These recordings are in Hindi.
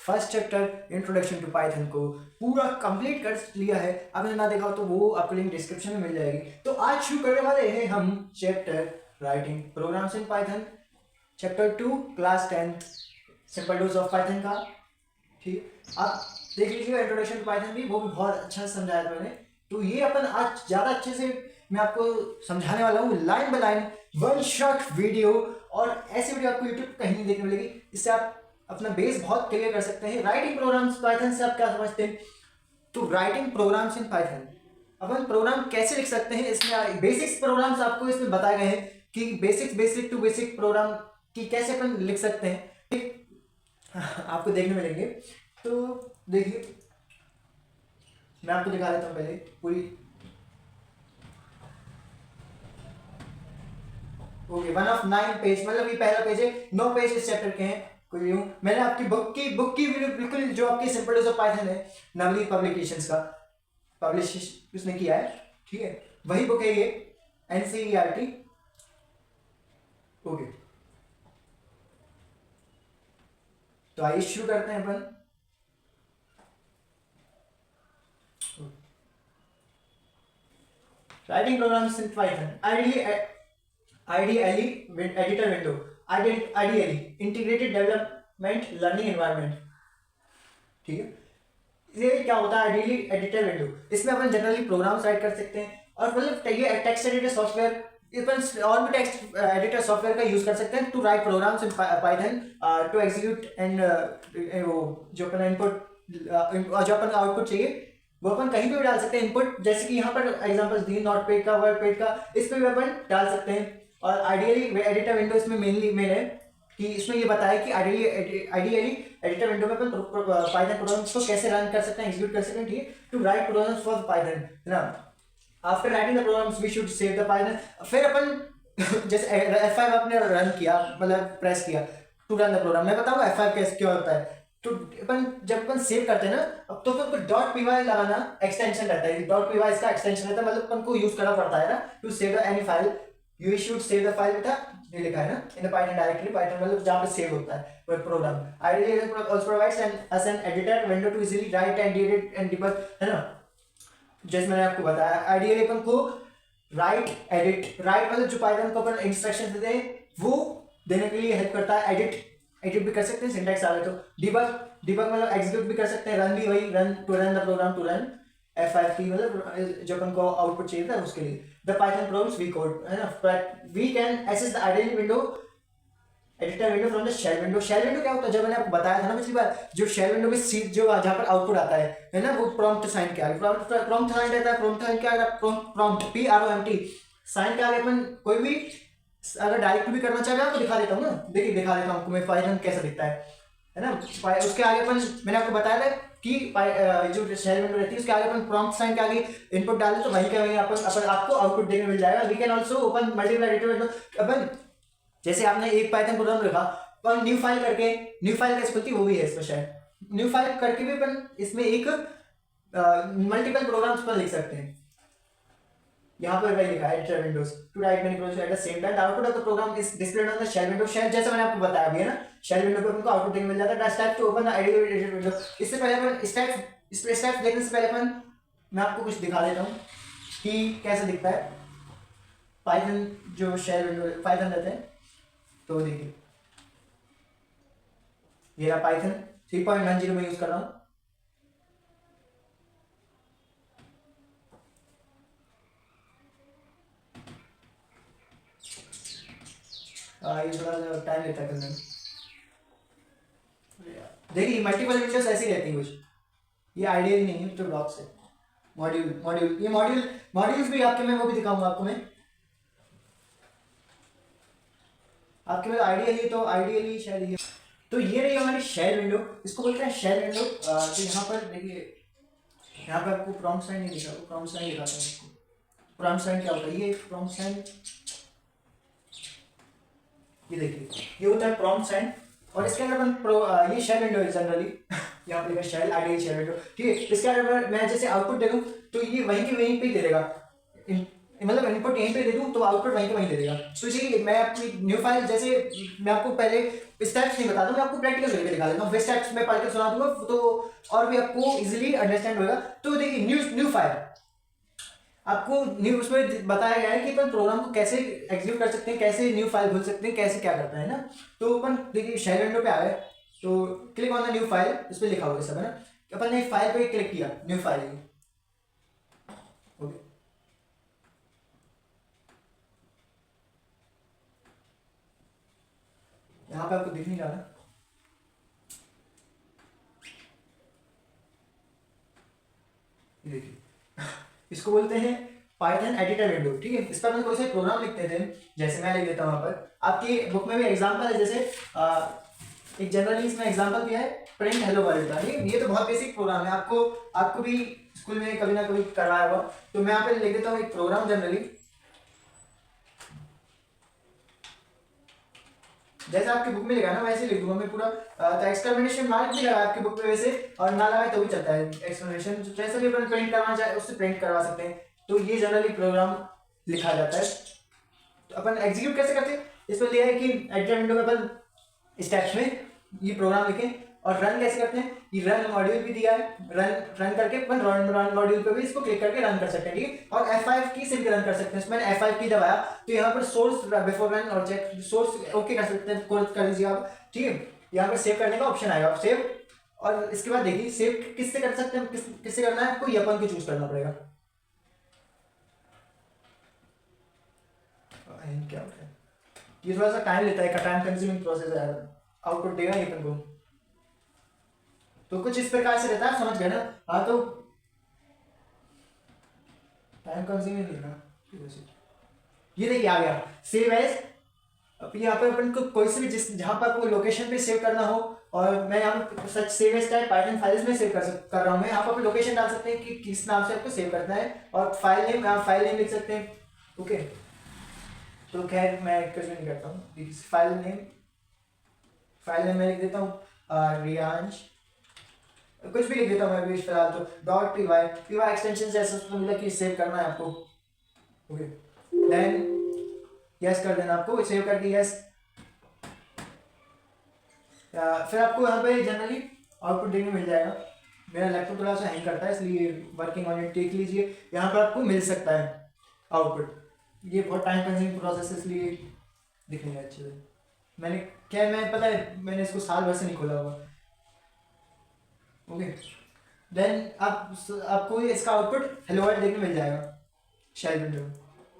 First chapter introduction to Python को पूरा कंप्लीट कर लिया है। आपने ना देखा हो तो वो आपको लिंक डिस्क्रिप्शन में मिल जाएगी। तो आज शुरू करने वाले हैं हम chapter writing programs in Python, chapter 2 class 10 simple tools of Python का। ठीक, आप देख लीजिएगा इंट्रोडक्शन टू पाइथन भी, वो भी बहुत अच्छा समझाया था मैंने। तो ये अपन आज ज़्यादा अच्छे से मैं आपको समझाने वाला हूँ, line by line, one shot video. और ऐसी वीडियो आपको यूट्यूब पर कहीं नहीं देखने मिलेगी। इससे आप अपना बेस बहुत क्लियर कर सकते हैं। राइटिंग प्रोग्राम्स पाइथन से आप क्या समझते हैं? तो राइटिंग प्रोग्राम्स इन पाइथन, अपन प्रोग्राम कैसे लिख सकते हैं, इसमें बेसिक्स प्रोग्राम्स आपको इसमें बताए गए हैं कि बेसिक टू बेसिक प्रोग्राम की कैसे अपन लिख सकते हैं, आपको देखने मिलेंगे। तो देखिए मैं आपको दिखा देता हूँ पहले पूरी। ओके, 1 of 9 पेज, मतलब ये पहला पेज है, 9 पेज इस चैप्टर के हैं। कुछ यूं मैंने आपकी बुक की बिल्कुल जो आपकी सिंपल टूल्स ऑफ पाइथन है, नवली पब्लिकेशंस का पब्लिश उसने किया है, ठीक है, वही बुक है ये, NCERT। ओके, तो आइए शुरू करते हैं अपन। Writing programs in Python, IDLE editor window, IDLE integrated development learning environment. ठीक है, ये क्या होता है आईडीएली एडिटर विंडो? इसमें अपन जनरली प्रोग्राम्स राइट कर सकते हैं, और मतलब ये टेक्स्ट एडिटर सॉफ्टवेयर, अपन और भी टेक्स्ट एडिटर सॉफ्टवेयर का यूज कर सकते हैं to write programs in Python, to execute and वो जो अपन इनपुट जो अपन आउटपुट चाहिए वो अपन कहीं पे भी डाल सकते हैं इनपुट। जैसे कि यहाँ पर एग्जांपल्स दिए, नोट पेड का, वर्ड पेड का, इस पे भी अपन डाल सकते हैं। और आइडियली एडिटर विंडो इसमें मेन है कि इसमें ये बताया कि आइडियली एडिटर विंडो में अपन पाइथन प्रोग्राम्स को कैसे रन कर सकते हैं, एग्जीक्यूट कर सकते हैं, ठीक है, to write programs for Python, है ना। After writing the programs we should save the Python. फिर अपन जैसे F5 आपने रन किया, मतलब प्रेस किया टू रन द प्रोग्राम, मैं बताऊंगा F5 कैसे क्या होता है। तो अपन जब अपन सेव करते हैं ना, अब तो फिर .py लगाना एक्सटेंशन रहता है, .py इसका एक्सटेंशन रहता है, मतलब अपन को यूज करना पड़ता है ना to save the any file. You should save the file बेटा, ये लिखा है ना, in the Python directly, Python मतलब जहां पे सेव होता है वो प्रोग्राम। Ideally also provides an editor window to easily write and edit and debug, है ना। जैसे मैंने आपको बताया, आइडियली अपन को राइट मतलब जो पाइथन को अपन इंस्ट्रक्शन देते हैं वो देने के लिए हेल्प करता है। एडिट भी कर सकते हैं, सिंटैक्स आ गया तो। डिबग मतलब एग्जीक्यूट भी कर सकते हैं, रन भी वही, run to run the program, to run F5 key, मतलब जो अपन को आउटपुट चाहिए था उसके लिए। The Python programs we code, है ना, we can access the ideal window editor window from the shell window. Shell window क्या होता है, जब मैंने आपको बताया था ना पिछली बार, जो शेल विंडो में सीट जो जहां पर आउटपुट आता है ना, वो प्रॉम्प्ट साइन के आगे, प्रॉम्प्ट साइन रहता है, प्रॉम्प्ट साइन के आगे प्रॉम्प्ट PROMPT साइन के आगे अपन कोई भी अगर डायरेक्ट भी करना चाहे, आपको दिखा देता हूँ ना, देखिए दिखा देता हूँ मैं पाइथन कैसा दिखता है ना। उसके आगे अपन, मैंने आपको बताया था कि जो शेल विंडो रहती है उसके आगे अपन प्रॉम्प्ट साइन के आगे इनपुट डालें तो वहीं के वहीं अपन आपको आउटपुट देखने मिल जाएगा। We can also open multiple editor window. अपन जैसे आपने एक पाइथन प्रोग्राम लिखा, अपन न्यू फाइल करके, न्यू फाइल कैसे खुलती है वो भी है इसमें शायद, न्यू फाइल करके भी अपन इसमें एक मल्टीपल प्रोग्राम्स पर लिख सकते हैं। यहाँ पर वही लिखा है editor windows to write many programs at the same time, output of the program is displayed on the shell window. Shell जैसे मैंने आपको बताया भी है ना, शेल विंडो पर हमको आउटपुट देखने मिल जाता है। Step two open the ideal editor window. इससे पहले अपन स्टेप्स देखने से पहले अपन मैं आपको कुछ दिखा देता हूँ कि कैसा दिखता है पाइथन जो शेल विंडो पाइथन रहते हैं। तो देखिए ये रहा पाइथन 3.10 में यूज कर रहा हूँ। ये थोड़ा सा टाइम लेता है करने में। देखिए मल्टीपल विंडोज ऐसी रहती है कुछ, ये आइडियल नहीं है, तो ब्लॉक्स है। मॉड्यूल ये मॉड्यूल्स भी आपके मैं वो भी दिखाऊंगा आपको मैं, आपके पास आइडियली तो आइडियली शायद ये, तो ये रही हमारी शेल विंडो, इसको बोलते हैं शेल विंडो। तो यहाँ पर देखिए, यहाँ पर आपको प्रॉम्प्ट साइन नहीं दिखा, प्रॉम्प्ट साइन दिखाता हूँ आपको। प्रॉम्प्ट साइन क्या होता है, ये प्रॉम्प्ट साइन, ये देखिए ये होता है प्रॉम्प्ट साइन। और इसके अंदर अपन ये शेल विंडो है जनरली यहाँ पर लिखा शेल, आइडियल शेल विंडो, ठीक है। इसके अंदर मैं जैसे आउटपुट देखूँ तो ये वहीं के वहीं पे दे देगा, मतलब इनपुट यहीं पे दे दूँ तो आउटपुट वहीं के वहीं दे देगा। तो इसी मैं अपनी न्यू फाइल, जैसे मैं आपको पहले स्टेप्स नहीं बताता, मैं आपको प्रैक्टिकल करके दिखा देता हूँ, फिर स्टेप्स मैं पढ़ के सुना दूंगा तो और भी आपको इजीली अंडरस्टैंड होगा। तो देखिए न्यू फाइल आपको न्यू उसमें बताया गया है कि अपन प्रोग्राम को कैसे एग्जीक्यूट कर सकते हैं, कैसे न्यू फाइल खोल सकते हैं, कैसे क्या करना है ना। तो अपन देखिए शेल विंडो पे आ गए, तो click on the new file, इस पर लिखा हुआ है सब है ना। अपन ने फाइल पे क्लिक किया, न्यू फाइल ओके। यहाँ पे आपको दिख नहीं रहा ना, देखिए इसको बोलते हैं पाइथन एडिटर विंडो, ठीक है। इस पर अपन कोई से प्रोग्राम लिखते थे, जैसे मैं लिख देता हूँ यहाँ पर, आपकी बुक में भी एग्जांपल है, जैसे एक जनरली इसमें एग्जांपल दिया है प्रिंट हेलो वर्ल्ड का, ठीक है। ये तो बहुत बेसिक प्रोग्राम है, आपको भी स्कूल में कभी ना कभी करवाया होगा। तो मैं यहाँ पे लिख देता हूँ एक प्रोग्राम जनरली, जैसे आपकी बुक में लिखा है ना वैसे लिख दूंगा मैं पूरा। तो एक्सक्लेमेशन मार्क भी लगा आपकी बुक में वैसे, और ना लगाए तो भी चलता है एक्सक्लेमेशन, जैसे भी अपन प्रिंट करवाना चाहे उससे प्रिंट करवा सकते हैं। तो ये जनरली प्रोग्राम लिखा जाता है। तो अपन एग्जीक्यूट कैसे करते हैं, इसमें लिया है कि एडिटर विंडो में अपन स्टेप्स में ये प्रोग्राम लिखें, और रन कैसे करते हैं, ये रन मॉड्यूल भी दिया है, रन करके अपन रन मॉड्यूल पे भी इसको क्लिक करके रन कर सकते हैं, ठीक है। और F5 की से भी रन कर सकते हैं। मैंने F5 की दबाया तो यहाँ पर सोर्स बिफोर रन और चेक सोर्स ओके कर सकते हैं, कर लीजिए आप, ठीक है। यहाँ पर सेव करने का ऑप्शन आएगा, सेव, और इसके बाद देखिए सेव किससे कर सकते हैं, किससे करना है आपको, ये अपन को चूज करना पड़ेगा। क्या होता है, ये थोड़ा सा टाइम लेता है, टाइम कंज्यूमिंग प्रोसेस है, आउटपुट देगा ये अपन को। तो कुछ इस प्रकार से रहता है, समझ गए ना। हाँ तो टाइम कंज्यूमिंग लेना, ये देखिए आ गया सेव एज। अब यहाँ पर अपन को कोई से भी जिस जहाँ पर आपको लोकेशन पे सेव करना हो, और मैं यहाँ पर such save as type Python files में सेव कर रहा हूँ मैं। यहाँ पर लोकेशन डाल सकते हैं कि किस नाम से आपको सेव करना है, और फाइल नेम, आप फाइल नेम लिख सकते हैं, ओके। तो खैर मैं कुछ भी नहीं करता हूँ, फाइल नेम मैं लिख देता हूँ रियांश, कुछ भी लिख देता हूँ मैं अभी फिलहाल तो .py एक्सटेंशन से ऐसा तो मिला कि सेव करना है आपको, ओके। देन यस कर देना आपको, सेव करके यस। फिर आपको यहाँ पे जनरली आउटपुट देखने मिल जाएगा। मेरा लैपटॉप थोड़ा सा हैंग करता है इसलिए वर्किंग ऑन इट, देख लीजिए यहाँ पर आपको मिल सकता है आउटपुट। ये बहुत टाइम कंज्यूमिंग प्रोसेस है इसलिए दिख नहीं रहा अच्छे से। मैं पता है मैंने इसको साल भर से नहीं खोला हुआ, ओके। देन आपको इसका आउटपुट हेलो वर्ल्ड देखने मिल जाएगा शेल विंडो में।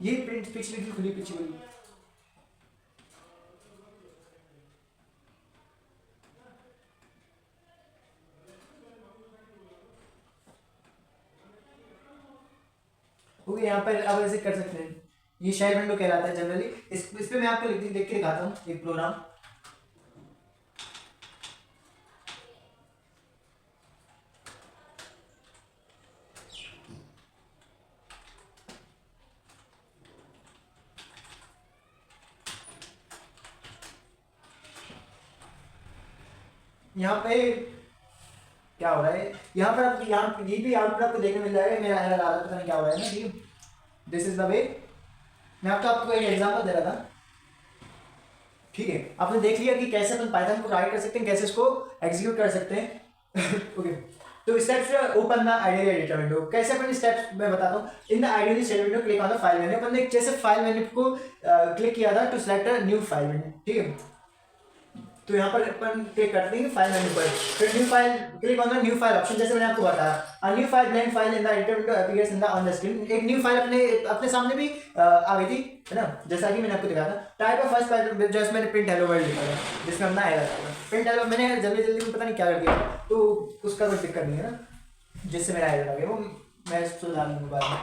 ये प्रिंट पिछली की खुली पीछे खुली, ओके। यहाँ पर आप ऐसे कर सकते हैं, ये शेल विंडो कहलाता है जनरली। इस पे मैं आपको देख के दिखाता हूँ एक प्रोग्राम। यहाँ पे क्या हो रहा है, यहाँ पर आप यहाँ ये भी आउटपुट आपको देखने मिल जाएगा। मेरा एरर आ रहा है, पता नहीं क्या हो रहा है ना, ठीक है। This is the way. मैं आपको एक एग्जांपल दे रहा था, ठीक है। आपने देख लिया कि कैसे अपन पाइथन को राइट कर सकते हैं, कैसे इसको एग्जीक्यूट कर सकते हैं, ओके। तो steps open the ideal editor window, कैसे अपन स्टेप्स मैं बताता हूँ। In the ideal editor window click on the file menu. अपन ने जैसे फाइल मेन्यू को क्लिक किया था to select a new file window, ठीक है। तो यहाँ पर अपन क्लिक करते हैं फाइल मेन्यू पर, फिर new file, click on the new file option. जैसे मैंने आपको बताया अ new file blank file in the editor window appears in the on the screen. एक न्यू फाइल अपने सामने भी आ गई थी, है ना, जैसा कि मैंने आपको दिखाया था। टाइप ऑफ फर्स्ट फाइल जैसे मैंने प्रिंट हेलो वर्ल्ड लिखा था, जिसमें अपना एरर था प्रिंट हेलो। मैंने जल्दी में पता नहीं क्या कर दिया, तो उसका कोई दिक्कत नहीं है ना, जिससे मेरा एरर आ गया वो मैं सुधार लूँगा बाद में।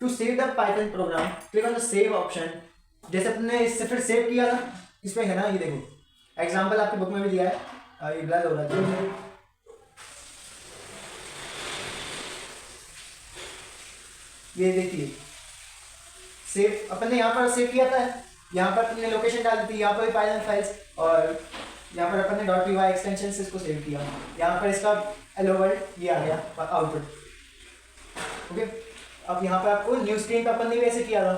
To save the Python program click on the save option. जैसे अपने इससे फिर सेव किया था, इसमें है ना, ये देखो एग्जाम्पल आपकी बुक में भी दिया है, ये ब्लर हो रहा है, ये देखिए सेव अपन ने यहाँ पर सेव किया था, यहाँ पर अपने लोकेशन डाली थी, यहाँ पर भी पाइथन फाइल्स, और यहाँ पर अपन ने .py एक्सटेंशन से इसको सेव किया। यहाँ पर इसका हेलो वर्ल्ड ये आ गया आउटपुट, ओके। अब यहाँ पर आपको न्यू स्क्रीन पर अपन ने भी ऐसे किया था,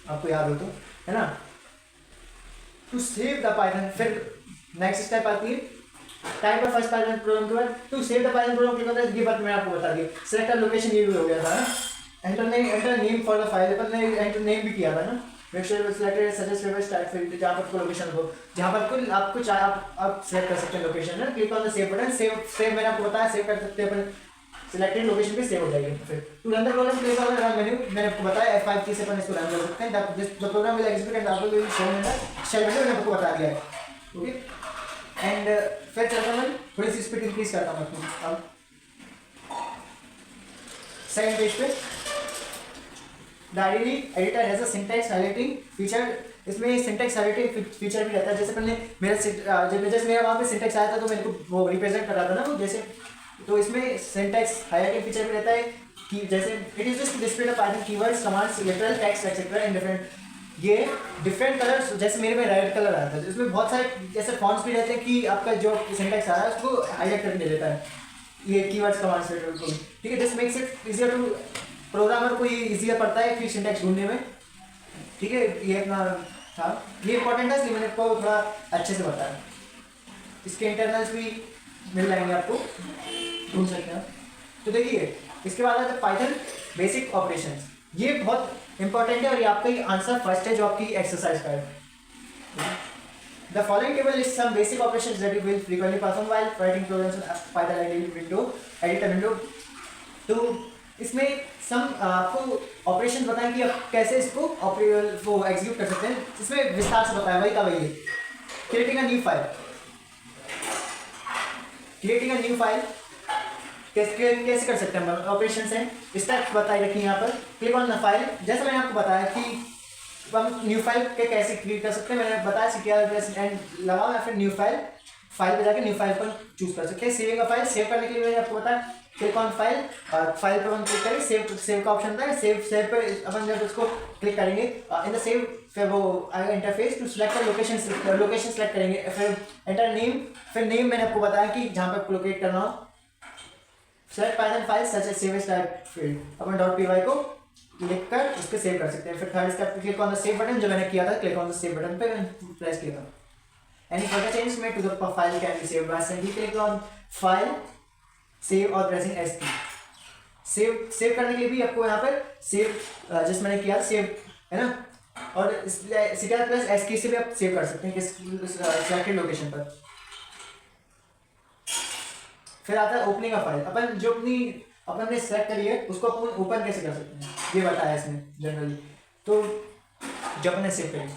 आपको याद हो तो, है ना। टू सेव द पाइथन, फिर नेक्स्ट स्टेप आती है type of first Python program के बाद to save the Python program click होता है। ये बात मैं आपको बता दी। सेलेक्ट द लोकेशन, ये भी हो गया था ना। Enter name for the file, अपन ने एंटर नेम भी किया था ना। Make sure selected suggest favorite start field, जहाँ पर आपको लोकेशन हो, जहाँ पर आपको चाहे आप सेलेक्ट कर सकते हैं लोकेशन है। Click on the save button, save मैंने आपको बताया सेव कर सकते हैं अपन, सिलेक्टेड लोकेशन पे सेव हो जाएगी। फिर to run the program click on run menu, मैंने आपको बताया F5 की से अपन इसको रन कर सकते हैं। The program will execute and आपको will show in the shell window, मैंने आपको बता दिया है। ओके एंड फिर चलता हूं, थोड़ी सी स्पीड इंक्रीज करता हूं मैं। अब सेकंड पेज पे directly editor has a syntax highlighting feature, इसमें सिंटैक्स हाइलाइटिंग फीचर भी रहता है। जैसे मैंने मेरा वहाँ पे सिंटैक्स आया था तो मेरे को वो रिप्रेजेंट कर रहा था ना वो, जैसे तो इसमें सिंटैक्स हाइलाइटिंग फीचर भी रहता है कि जैसे it is just display the Python keywords commands literal text etcetera in different, ये डिफरेंट कलर्स, जैसे मेरे में रेड कलर आया था, इसमें बहुत सारे जैसे फॉन्ट्स भी रहते हैं कि आपका जो सिंटैक्स आ रहा है उसको हाईलाइट करके दे देता है ये कीवर्ड्स कमांड्स लिटरल को। ठीक है, this makes it easier to, programmer को ये इजियर पड़ता है कि सिंटैक्स ढूंढने में। ठीक है, ये अपना था, ये इंपॉर्टेंट है इसलिए मैंने आपको थोड़ा अच्छे से बताया। इसके इंटरनल्स भी मिल जाएंगे आपको, ढूंढ सकते हैं। तो देखिए इसके बाद आता है पाइथन बेसिक ऑपरेशंस, ये बहुत इंपॉर्टेंट है और ये आपका ही आंसर फर्स्ट है जो आपकी एक्सरसाइज का है। The following table lists some basic operations that you will frequently perform while writing programs in Python editor window। तो इसमें आपको ऑपरेशन बताएं कि आप कैसे इसको वो एग्जीक्यूट कर सकते हैं। इसमें विस्तार से बताया, वही था वही। क्रिएटिंग अ न्यू फाइल, कैसे कर सकते हैं ऑपरेशन है, स्टेप्स बताई रखी है यहाँ पर। क्लिक ऑन द फाइल, जैसे मैंने आपको बताया कि हम न्यू फाइल के कैसे क्रिएट कर सकते हैं, मैंने बताया ctr एंड लगाओ या फिर न्यू फाइल पर जाके न्यू फाइल पर चूज कर सकते हैं। सेविंग अ फाइल, सेव करने के लिए मैंने आपको बताया क्लिक ऑन फाइल, फाइल पर हम क्लिक करें, सेव का ऑप्शन था, सेव पर अपन जब उसको क्लिक करेंगे इन द सेव, फिर वो आएगा interface to select location select करेंगे, फिर एंटर नेम, फिर नेम मैंने आपको बताया कि जहाँ पर लोकेट करना हो। Select Python file such as save as type field, अपन .py को क्लिक कर उस पर सेव कर सकते हैं। फिर third step click on the save button, जो मैंने किया था click on the save button पे प्रेस किया था। Any further change made to the file can be saved by simply click on file save और प्रेसिंग एस की। सेव करने के लिए भी आपको यहाँ पर सेव जैसे मैंने किया सेव है ना, और ctr प्लस एस की से भी आप सेव कर सकते हैं किस सिलेक्टेड लोकेशन पर। फिर आता है ओपनिंग अ फाइल, अपन जो अपन ने सेलेक्ट करी है उसको अपन ओपन कैसे कर सकते हैं ये बताया इसमें जनरली। तो जब अपन ने सेव करी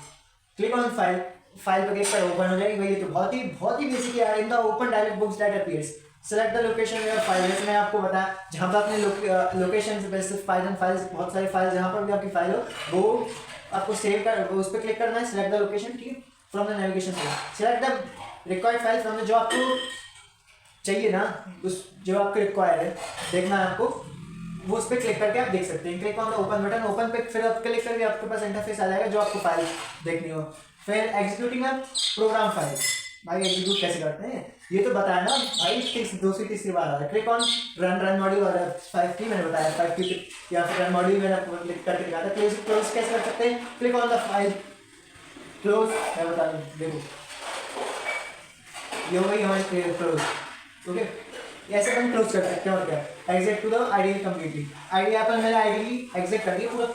क्लिक ऑन फाइल पर क्लिक कर ओपन हो जाएगी। भाई ये तो बहुत ही बेसिक है। In the open dialog box that appears select the location where file, जैसे मैंने आपको बताया जहाँ पर अपने लोकेशन से बेसिक पाइथन फाइल्स, बहुत सारी फाइल जहाँ पर भी आपकी फाइल हो वो आपको सेव कर, उस पर क्लिक करना है, सिलेक्ट द लोकेशन, ठीक है, from the navigation select the required file from the, जो आपको चाहिए ना, उस जो आपको रिक्वायर है देखना है आपको, वो उस पर क्लिक करके आप देख सकते हैं। Click on the open button, open पे फिर आप क्लिक करके आपके पास इंटरफेस आ जाएगा जो आपको फाइल देखनी हो। फिर एग्जीक्यूटिंग अ प्रोग्राम फाइल, भाई एग्जीक्यूट कैसे करते हैं ये तो बताया ना भाई, दूसरी तीसरी बार आ रहा है। क्लिक ऑन रन मॉड्यूल और 5 की मैंने बताया 5 की या फिर रन मॉड्यूल मैंने आपको क्लिक करके दिखाया था। क्लोज कैसे कर सकते हैं, click on the file close, मैं बता दूँ देखो ये हो गई हमारी क्लोज। ओके, ऐसे हम क्लोज कर सकते हैं। और क्या, exit to the ID completely, ID अपन मैंने आईडी एग्जिट कर दी पूरा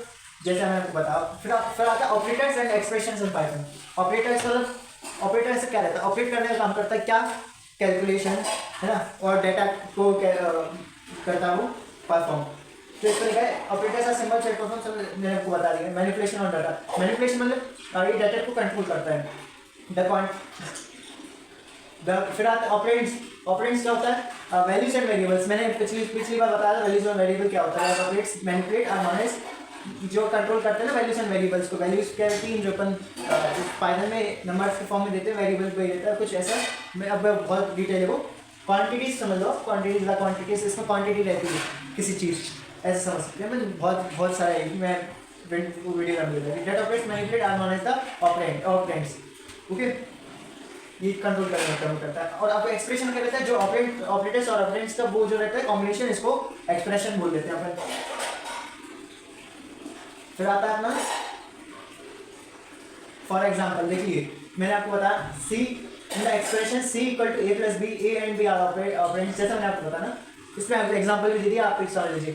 जैसे मैंने आपको बताया। फिर आता है operators and expressions in Python. Operators मतलब ऑपरेटर से क्या रहता है, ऑपरेट करने का काम करता है क्या, कैलकुलेशन है ना, और डेटा को करता है वो परफॉर्म। तो इस तरह का ऑपरेटर्स का सिंबल सेट परफॉर्म सब मैंने आपको बता दिया। मैनिपुलेशन और डाटा, मैनिपुलेशन मतलब ये डाटा को कंट्रोल करता है। फिर आता है ऑपरेंड्स क्या होता है, वैल्यूज एंड वेरिएबल्स। मैंने पिछली बार बताया था वैल्यूज और वेरिएबल क्या होता है। ऑपरेट्स मैनिपुलेट और मैनेज, जो कंट्रोल करते हैं ना वैल्यूज एंड वेरिएबल्स को। वैल्यूज क्या रहती है जो अपन पाइथन में नंबर्स के फॉर्म में देते हैं, वेरिएबल पे देता है कुछ ऐसा। मैं अब बहुत डिटेल है वो। क्वांटिटीज समझ लो, क्वांटिटीज इसमें क्वांटिटी रहती है किसी चीज़, ऐसे समझ सकते हैं। मैं बहुत सारा है, मैं वीडियो कर दूँगा। डेट ऑपरेट्स मैनिपुलेट और मैनेज द ऑपरेंड्स। ओके, ये कंट्रोल करता है। और अब एक्सप्रेशन क्या रहता है, जो ऑपरेटर्स और ऑपरेंड्स का वो जो रहता है कॉम्बिनेशन, इसको एक्सप्रेशन बोल देते हैं अपन। फिर आता है अपना फॉर एग्जाम्पल, देखिए मैंने आपको बताया C in the expression C equal to A plus B, A and B are operand, जैसा मैंने आपको बताया ना, इसमें एग्जाम्पल भी दे दिया, आप एक समझ लीजिए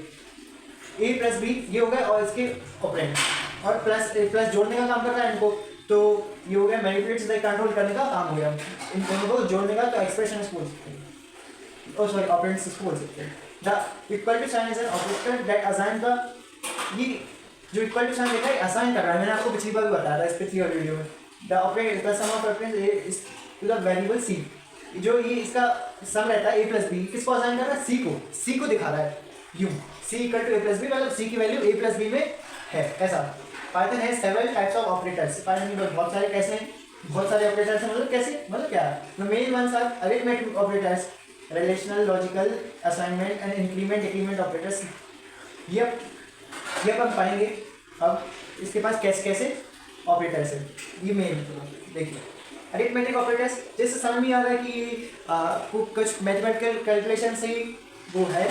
ए प्लस बी ये हो गए और इसके ऑपरेंड, और प्लस जोड़ने का काम कर रहा है इनको, तो ये हो गया मैनिपुलेट से कंट्रोल करने का काम हो गया, इन दोनों को जोड़ने का, तो एक्सप्रेशन इसको बोल सकते हैं, ओ सॉरी ऑपरेंड्स इसको बोल सकते हैं। The equal to sign is an operator that assign the, ये जो इक्वल टू साइन लिखा है असाइन कर रहा है, मैंने आपको पिछली बार भी बताया था इस पिछली वाली वीडियो में। The operator the sum of operands is to the variable C, जो ये इसका सम रहता है ए प्लस बी, किसको असाइन कर रहा है, सी को दिखा रहा है you, C equal to A plus B, मतलब सी की वैल्यू ए प्लस बी में है, ऐसा। पाइथन है several types of operators, Python में बहुत सारे कैसे हैं, बहुत सारे ऑपरेटर्स हैं, मतलब कैसे, मतलब क्या है, the main ones are arithmetic operators, relational, logical, assignment and increment decrement operators, ये अब हम पाएंगे। अब इसके पास कैसे कैसे ऑपरेटर्स है, ये मेन देखिए अरिथमेटिक ऑपरेटर्स, जैसे समझ में आ रहा है कि कुछ मैथमेटिकल कैलकुलेशन से ही वो है।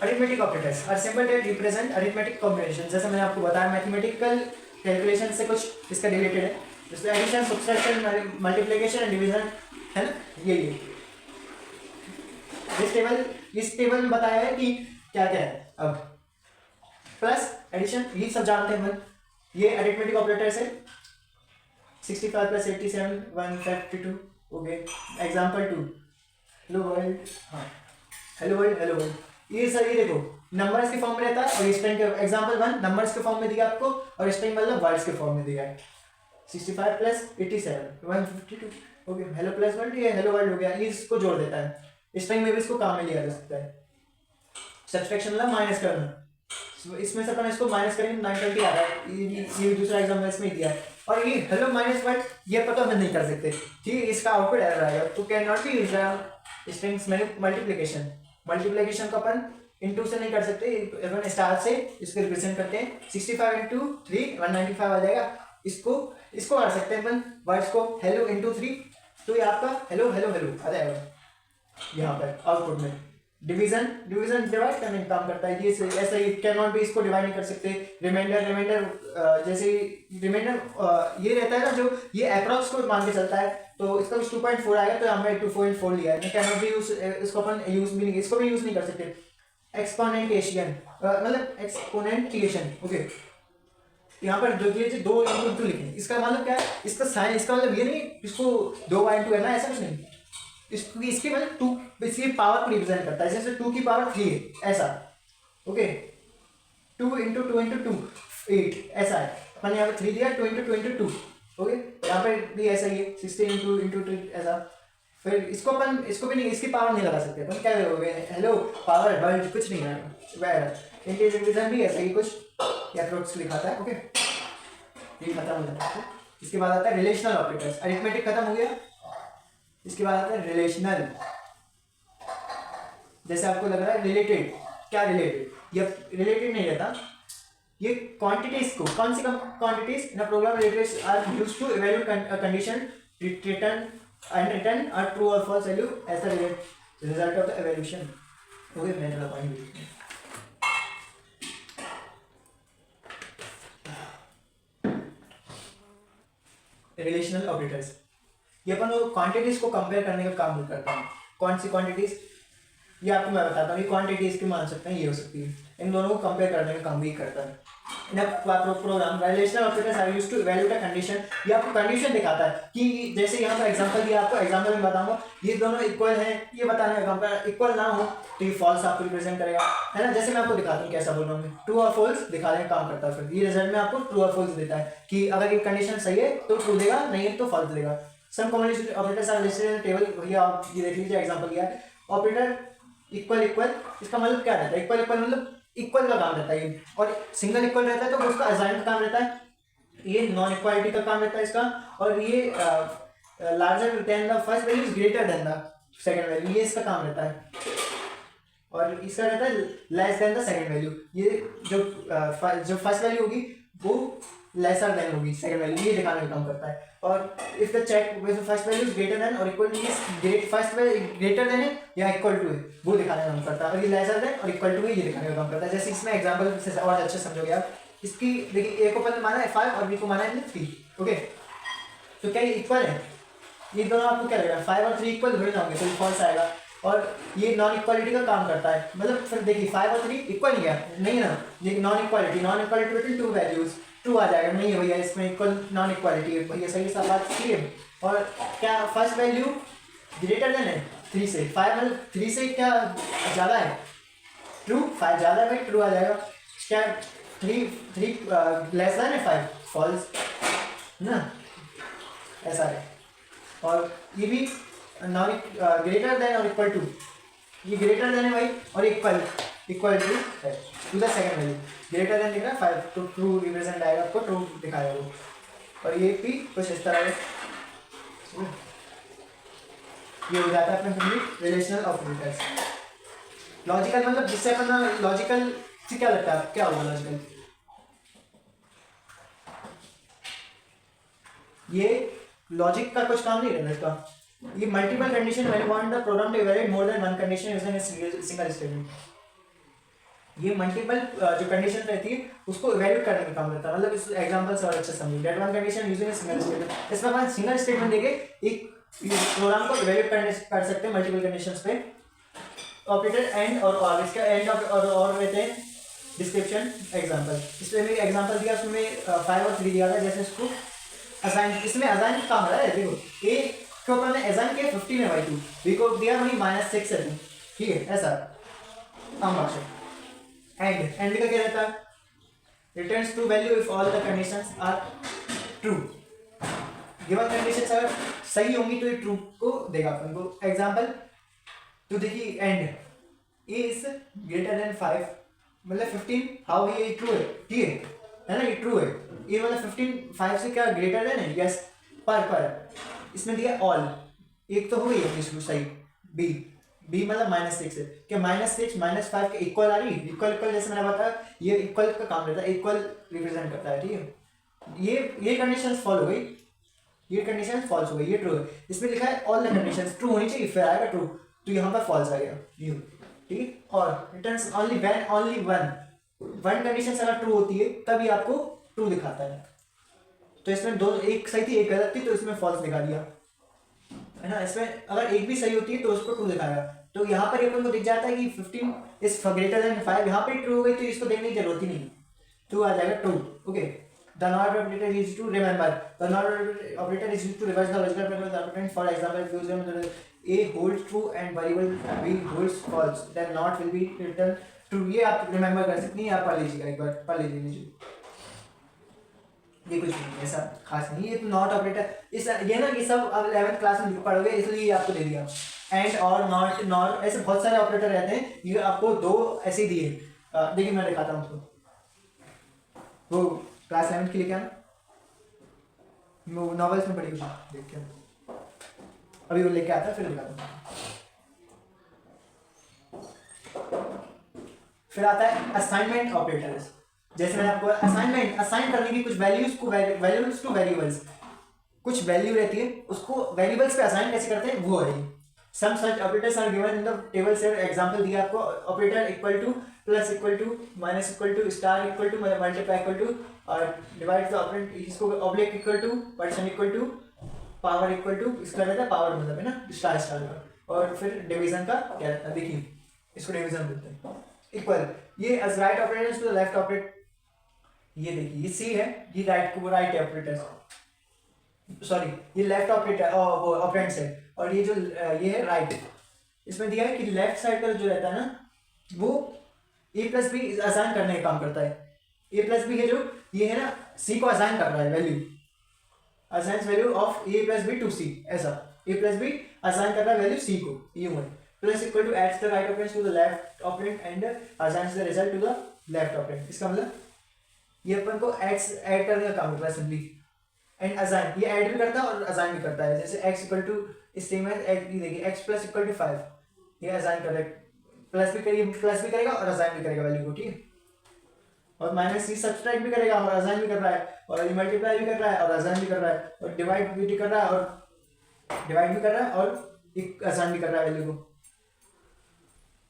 Arithmetic operators are symbol that represent arithmetic combination, जैसे मैंने आपको बताया मैथमेटिकल कैलकुलेशन से कुछ इसका रिलेटेड है, जैसे addition, subtraction, multiplication and division, है ना, ये इस टेबल में बताया है कि क्या क्या है। अब प्लस एडिशन ये सब जानते हैं हम, ये अरिथमेटिक ऑपरेटर्स है, 65 प्लस 87 152 हो गए। एग्जाम्पल 2 हेलो वर्ल्ड, हाँ हेलो वर्ल्ड, ये सर ये देखो नंबर्स के फॉर्म में रहता है और स्ट्रिंग के, एग्जाम्पल 1 नंबर्स के फॉर्म में दिया आपको और स्ट्रिंग मतलब वर्ड्स के फॉर्म में दिया है। 65 प्लस 87 152 हो गया, हेलो प्लस वर्ल्ड, ये हेलो वर्ल्ड हो गया, ये इसको जोड़ देता है, स्ट्रिंग में भी इसको काम में लिया जा सकता है। सब्सट्रैक्शन मतलब माइनस करना, इसमें से अपन इसको माइनस करेंगे 920 आ रहा है, ये दूसरा एग्जाम्पल इसमें दिया है। और ये हेलो माइनस वर्ड ये पता हम नहीं कर सकते, ठीक है, इसका आउटपुट एरर आएगा, तो can not be used strings multiplication को अपन इनटू से नहीं कर सकते, अपन स्टार से इसको रिप्रेजेंट करते हैं। 65 इंटू 3 195 आ जाएगा, इसको कर सकते हैं अपन वर्ड्स को हेलो इंटू 3, तो ये आपका हेलो आ जाएगा यहाँ पर आउटपुट में। डिवीजन डिवाइड करने का काम करता है, ये ऐसा ही कैन नॉट भी, इसको डिवाइड नहीं कर सकते। रिमाइंडर जैसे रिमाइंडर ये रहता है ना, जो ये अप्रॉक्स को मान के चलता है, तो इसका कुछ 2.4 आएगा, तो हमने 2.4 लिया है, कैन नॉट भी यूज, इसको अपन यूज भी नहीं, इसको भी यूज नहीं कर सकते। एक्सपोनेंटेशन मतलब एक्सपोनेंटिएशन, ओके, यहाँ पर जो ये 2 इंटू लिखे, इसका मतलब क्या है, इसका साइन, इसका मतलब ये नहीं इसको 2 बाई 2 है ना, ऐसा कुछ नहीं, इसकी मतलब 2 इसकी पावर को रिप्रेजेंट करता है, जैसे 2 की पावर 3 है ऐसा, ओके, 2 इंटू 2 इंटू 2 8 ऐसा है, अपन यहाँ पे 3 दिया, 2 इंटू 2 इंटू 2, ओके, यहाँ पे भी ऐसा ही है 16 इंटू 2 ऐसा। फिर इसको भी नहीं, इसकी पावर नहीं लगा सकते अपन, क्या हो गए हेलो पावर वर्ल्ड कुछ नहीं है, इंटीजर भी ऐसा ही कुछ अप्रोक्स लिखाता है, ओके, ये खत्म हो जाता है। इसके बाद आता है रिलेशनल ऑपरेटर्स, अरिथमेटिक खत्म हो गया, इसके बाद आता है रिलेशनल, जैसे आपको लग रहा है रिलेटेड, क्या रिलेटेड, ये रिलेटेड नहीं रहता, ये क्वांटिटीज को, कौन सी quantities in a program related are used to evaluate a condition, return a true और false value as the result of the evaluation. Okay, मैं थोड़ा पॉइंट लिखता हूं, रिलेशनल ऑपरेटर्स, ये अपन क्वांटिटीज को कंपेयर करने का काम करता है। कौन सी क्वांटिटीज, ये आपको मैं बताता हूँ, ये क्वांटिटीज की मान सकते हैं, ये हो सकती है, इन दोनों को कंपेयर करने का काम भी करता है। In program relational operators are used to evaluate a condition, ये आपको कंडीशन दिखाता है कि जैसे यहाँ पर एग्जांपल दिया, आपको एग्जांपल में बताऊंगा, ये दोनों इक्वल हैं, ये बताना है, कंपेयर इक्वल ना हो तो ये फॉल्स आपको रिप्रेजेंट करेगा, है ना, जैसे मैं आपको दिखाता हूँ कैसा बोल रहा हूँ, ट्रू और फॉल्स दिखाने का काम करता है, फिर ये रिजल्ट में आपको ट्रू और फॉल्स देता है कि अगर ये कंडीशन सही है तो ट्रू देगा, नहीं है तो फॉल्स देगा। Some combination operators are listed in table, भैया आप ये देख लीजिए एग्जांपल दिया है, ऑपरेटर इक्वल, इसका मतलब क्या रहता है, इक्वल मतलब इक्वल का काम रहता है, और सिंगल इक्वल रहता है तो उसका असाइन का काम रहता है, ये नॉन इक्वालिटी का काम रहता है इसका, और ये larger than the first value is greater than the second value, ये इसका काम रहता है, और इसका रहता है less than the second value, ये जो फर्स्ट वैल्यू होगी वो लेसर देन होगी सेकंड वैल्यू, ये दिखाने का काम करता है। और if the check with first value is greater than और इक्वल टू, ये फर्स्ट वैल्यू ग्रेटर देन है या इक्वल टू है वो दिखाने का काम करता है, और ये लेसर देन और इक्वल टू है ये दिखाने का काम करता है। जैसे इसमें एग्जांपल से और अच्छे समझोगे आप। इसकी देखिए ए को पहले माना है 5 और बी को माना है 3, ओके। तो क्या ये इक्वल है? ये दोनों आपको क्या लगेगा 5 और 3 इक्वल थोड़ी ना होंगे, तो ये फॉल्स आएगा। और ये नॉन इक्वालिटी का काम करता है, मतलब फिर देखिए 5 और 3 इक्वल नहीं है, नहीं है ना, ये non equality between two values true आ जाएगा, नहीं है भैया इसमें इक्वल नॉन इक्वालिटी है भैया, सही सा बात क्लियर। और क्या फर्स्ट वैल्यू ग्रेटर देन है 3 से, 5 मतलब 3 से क्या ज़्यादा है, ट्रू, 5 ज़्यादा है ट्रू आ जाएगा। क्या 3 लेस देन है 5, फॉल्स ना, ऐसा है। और ये भी नॉन ग्रेटर देन और इक्वल टू, ये ग्रेटर देन है भाई और इक्वल टू है to the second value, greater than दिख रहा है 5 तो ट्रू रिप्रेजेंट आएगा, आपको ट्रू दिखाएगा वो। और ये भी कुछ इस तरह है, ये हो जाता है अपने कंप्लीट रिलेशनल ऑपरेटर्स। लॉजिकल मतलब जिससे अपन लॉजिकल से क्या लगता है, क्या होगा लॉजिकल, ये लॉजिक का कुछ काम नहीं रहता इसका। ये multiple condition when you want the program to evaluate more than one condition using a single statement. ये मल्टीपल जो कंडीशन रहती है उसको इवैल्यूएट करने का काम करता है, मतलब इस एग्जांपल से और अच्छे समझिए। That one condition using a single statement, इसमें अपन सिंगल स्टेटमेंट देके एक प्रोग्राम को इवैल्यूएट कर सकते हैं मल्टीपल कंडीशंस पे। ऑपरेटर एंड और इसका एंड और रहते हैं डिस्क्रिप्शन एग्जांपल। इसमें मैंने एग्जांपल दिया, उसमें 5 और 3 दिया था, जैसे इसको असाइन, इसमें असाइन काम रहा है, देखो ए को अपन ने असाइन किया 15/2, बी को दिया वही -6 है, ठीक है, ऐसा काम बात। एंड का क्या रहता है, returns true value if all the conditions are true, given conditions अगर सही होंगी तो ये ट्रू को देगा अपन को। एग्जांपल तो देखिए and A is greater then 5 मतलब 15, हाउ ये ट्रू है, ठीक है ना, ये ट्रू है, ये मतलब 15 5 से क्या ग्रेटर देन है, यस। पर इसमें दिया ऑल, एक तो हो गई है इसको सही, बी मतलब -6 है, क्या -6 -5 के इक्वल आ रही है, इक्वल जैसे मैंने बताया ये इक्वल का काम रहता है, इक्वल रिप्रेजेंट करता है, ठीक है। ये कंडीशन फॉलो हो गई, ये कंडीशन फॉल्स हो गई, ये ट्रू है। इसमें लिखा है ऑल द कंडीशंस ट्रू होनी चाहिए फिर आएगा ट्रू, तो यहाँ पर फॉल्स आ गया यू, ठीक है। और returns only when only one condition अगर ट्रू होती है तभी आपको ट्रू दिखाता है। तो इसमें दो, एक सही थी एक गलत थी, तो इसमें फॉल्स दिखा दिया है ना। इसमें अगर एक भी सही होती है तो उसको ट्रू दिखाएगा। तो यहाँ पर अपन को दिख जाता है कि 15 इज ग्रेटर देन 5, यहाँ पे ट्रू हो गई तो इसको देखने की जरूरत ही नहीं, ट्रू आ जाएगा true, okay. The NOT operator is used to remember. The NOT operator is used to reverse the logical parameter of the operand. For example, if used A holds true and variable B holds false, then NOT will be returned true. ये आप remember कर सकती हैं, आप पढ़ लीजिएगा एक बार, पढ़ लीजिए। ये कुछ नहीं ऐसा खास नहीं, ये तो NOT operator इस ये ना कि सब अब 11th क्लास में पढ़ोगे इसलिए ये आपको दे दिया। एंड और नॉट नॉट ऐसे बहुत सारे ऑपरेटर रहते हैं, ये आपको दो ऐसे दिए। देखिए मैं दिखाता हूँ उसको, वो क्लास 11 के लिए क्या वो नॉवेल्स में पढ़ी देख के अभी वो लेके आता फिर दिखाता हूँ। फिर आता है असाइनमेंट ऑपरेटर्स। जैसे मैंने आपको असाइन करने की कुछ वैल्यूज को वैल्यूज टू वेरिएबल्स, कुछ वैल्यू रहती है उसको वेरिएबल्स पे असाइन कैसे करते हैं वो है। Some such operators are given in the table से। एग्जांपल दिया आपको, operator equal to, plus equal to, minus equal to, star equal to, multiply equal to, और डिवाइड द ऑपरेंड, इसको oblique equal to, percent equal to, power equal to, इसका रहता है पावर मतलब है ना स्टार स्टार का। और फिर डिवीजन का क्या रहता है, देखिए इसको डिवीजन बोलते हैं। इक्वल ये as right operators to the left operator, ये देखिए ये सी है, ये राइट को राइट ऑपरेटर्स, सॉरी ये लेफ्ट ऑपरेटर वो ऑपरेंड्स है, और ये जो ये है राइट। इसमें दिया है कि लेफ्ट साइड का जो रहता है ना वो ए प्लस बी असाइन करने का काम करता है। ए प्लस बी है जो ये है ना सी को असाइन कर रहा है value, assigns value of A plus B to C, ऐसा ए प्लस बी असाइन कर रहा है वैल्यू सी को, ये है plus equal to adds the right operand to the left operand and assigns the result to the left operand. इसका मतलब ये अपन को एक्स ऐड करने का काम करता है सिंपली, एंड असाइन ये ऐड भी करता है और असाइन भी करता है। जैसे x इक्वल टू इस सेम है, देखिए x प्लस इक्वल टू 5, ये असाइन कर रहा है, प्लस भी करेगा और असाइन भी करेगा वैल्यू को, ठीक है। और माइनस सी सब्सट्रैक्ट भी करेगा और असाइन भी कर रहा है, और मल्टीप्लाई भी कर रहा है और असाइन भी कर रहा है, और डिवाइड भी कर रहा है और एक असाइन भी कर रहा है वैल्यू को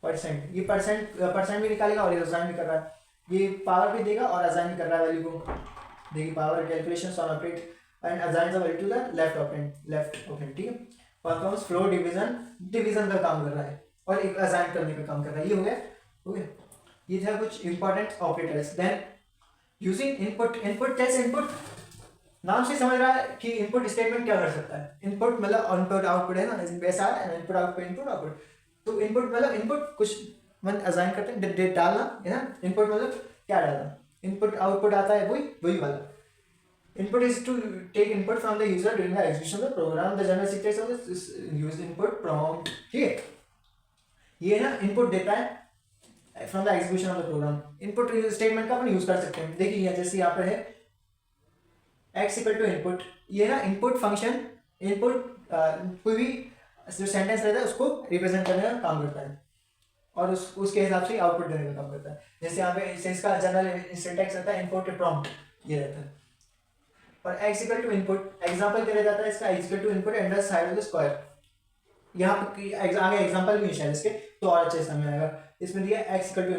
परसेंट। ये परसेंट भी निकालेगा और ये असाइन भी कर रहा है, ये पावर भी देगा और असाइन भी कर रहा है वैल्यू को। देखिए power calculations on operate and assign the value to the left operand, ठीक है। परफॉर्म्स फ्लो डिवीजन का काम कर रहा है और एक असाइन करने का काम कर रहा है। ये हो गया। ये था कुछ important operators. Then using input test. Input नाम से समझ रहा है कि इनपुट स्टेटमेंट क्या कर सकता है। इनपुट मतलब इनपुट आउटपुट है ना, वैसा है इनपुट आउटपुट। तो इनपुट मतलब इनपुट कुछ मतलब असाइन करते हैं, डालना है ना। इनपुट मतलब क्या डालना, इनपुट आउटपुट आता है वही वाला। Input is to take input from the user during the execution of the program. The general syntax of this use input prompt, ठीक है। ये ना इनपुट देता है from the execution of the program. Input statement का अपन यूज कर सकते हैं। देखिए जैसे यहाँ पर है x इक्वल टू इनपुट, ये ना इनपुट फंक्शन इनपुट कोई भी जो सेंटेंस रहता है उसको रिप्रेजेंट करने का काम करता है और उसके हिसाब से आउटपुट देने का काम करता है। जैसे यहाँ पे इसका जनरल सिंटैक्स रहता है इनपुट प्रॉम्प्ट, ये रहता है। और x equal to input example क्या जाता है इसका, x equal to input and the side of the square. यहाँ पे आगे एग्जांपल भी है शायद इसके, तो और अच्छे समझ आएगा। इसमें दिया x इक्वल टू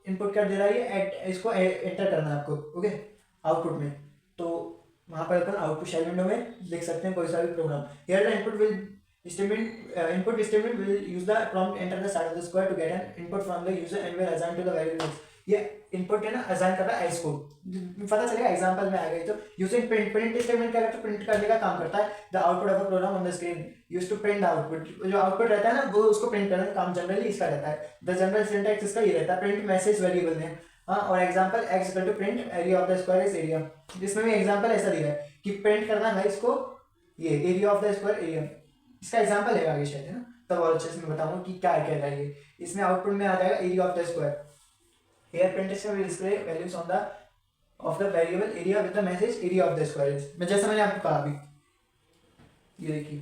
इनपुट कर दे रहा है, इसको एंटर करना है आपको, ओके, आउटपुट में। तो वहाँ पर अपन आउटपुट शेल विंडो में लिख सकते हैं कोई सा भी program. Here the input statement will use the prompt enter the side of the square to get an input from the user and will assign to the variable। ये इनपुट है ना, असाइन कर रहा है x को, पता चलेगा एग्जांपल में आ गई। तो यूजिंग प्रिंट स्टेटमेंट क्या करता है, प्रिंट करने का काम करता है। The output of a program on the screen used to print the output. जो आउटपुट रहता है ना वो उसको प्रिंट करने का काम जनरली इसका रहता है। द जनरल सिंटैक्स इसका ये रहता है, प्रिंट मैसेज वेरिएबल में। हाँ, और example x equal to print area of the square is area. जिसमें भी एग्जांपल ऐसा दिया है कि प्रिंट करना है इसको, ये area of the square area. इसका एग्जांपल है आगे शायद, है ना, तब और अच्छे से मैं बताऊंगा कि क्या कह रहा है ये। इसमें आउटपुट में आ जाएगा area of the square. Here print statement will display values on the of the variable area with the message area of the square is। मैं जैसा मैंने आपको कहा अभी, ये देखिए।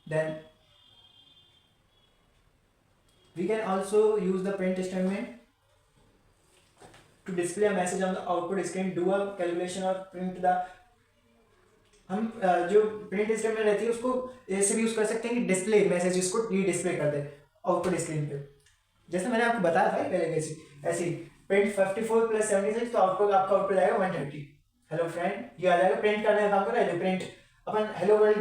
Then we can also use the print statement to display a message on the output screen, do a calculation or print the। हम जो प्रिंट स्टेटमेंट रहती है उसको ऐसे भी यूज कर सकते हैं कि डिस्प्ले मैसेज इसको डिस्प्ले कर दे आउटपुट स्क्रीन पे। जैसे मैंने आपको बताया था पहले ऐसे प्रिंट 54 प्लस 76, तो आपका आउटपुट आएगा 130। हेलो फ्रेंड, ये आ जाएगा। प्रिंट करने का काम कर रहा है जो प्रिंट अपन hello world,